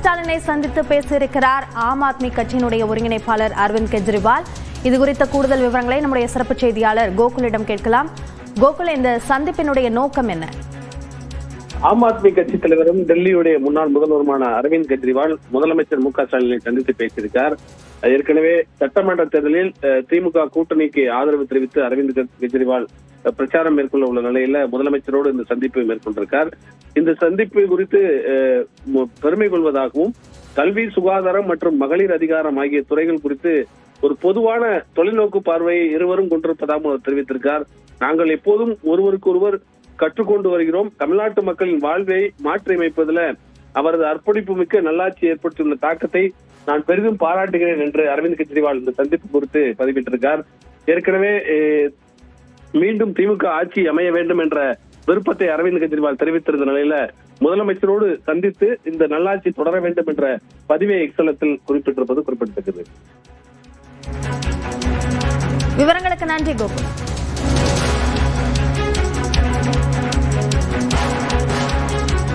ஸ்டாலினை சந்தித்து பேசியிருக்கிறார் ஆம் ஆத்மி கட்சியினுடைய ஒருங்கிணைப்பாளர் அரவிந்த் கெஜ்ரிவால். இது குறித்த கூடுதல் விவரங்களை நம்முடைய சிறப்பு செய்தியாளர் கோகுலிடம் கேட்கலாம். கோகுல், இந்த சந்திப்பினுடைய நோக்கம் என்ன? ஆம் ஆத்மி கட்சி தலைவரும் டெல்லியுடைய முன்னாள் முதல்வருமான அரவிந்த் கெஜ்ரிவால் முதலமைச்சர் மு.க.ஸ்டாலினை சந்தித்து பேசியிருக்கார். ஏற்கனவே சட்டமன்ற தேர்தலில் திமுக கூட்டணிக்கு ஆதரவு தெரிவித்து அரவிந்த் கெஜ்ரிவால் பிரச்சாரம் மேற்கொள்ள உள்ள நிலையில முதலமைச்சரோடு இந்த சந்திப்பை மேற்கொண்டிருக்கார். இந்த சந்திப்பு குறித்து பெருமை கொள்வதாகவும் கல்வி, சுகாதாரம் மற்றும் மகளிர் அதிகாரம் ஆகிய துறைகள் குறித்து ஒரு பொதுவான தொலைநோக்கு பார்வையை இருவரும் கொண்டிருப்பதாகவும் அவர் தெரிவித்திருக்கார். நாங்கள் எப்போதும் ஒருவருக்கு ஒருவர் கற்றுக்கொண்டு வருகிறோம். தமிழ்நாட்டு மக்களின் வாழ்வை மாற்றியமைப்பதில் அவரது அர்ப்பணிப்பு மிக்க நல்லாட்சி ஏற்படுத்தியுள்ள தாக்கத்தை நான் பெரிதும் பாராட்டுகிறேன் என்று அரவிந்த் கெஜ்ரிவால் இந்த சந்திப்பு குறித்து பதிவிட்டிருக்கார். ஏற்கனவே மீண்டும் திமுக ஆட்சி அமைய வேண்டும் என்ற விருப்பத்தை அரவிந்த் கெஜ்ரிவால் தெரிவித்திருந்த நிலையில முதலமைச்சரோடு சந்தித்து இந்த நல்லாட்சி தொடர வேண்டும் என்ற பதிவை எக்ஸலத்தில் குறிப்பிட்டிருப்பது குறிப்பிடத்தக்கது. விவரங்களுக்கு நன்றி கோகுல்.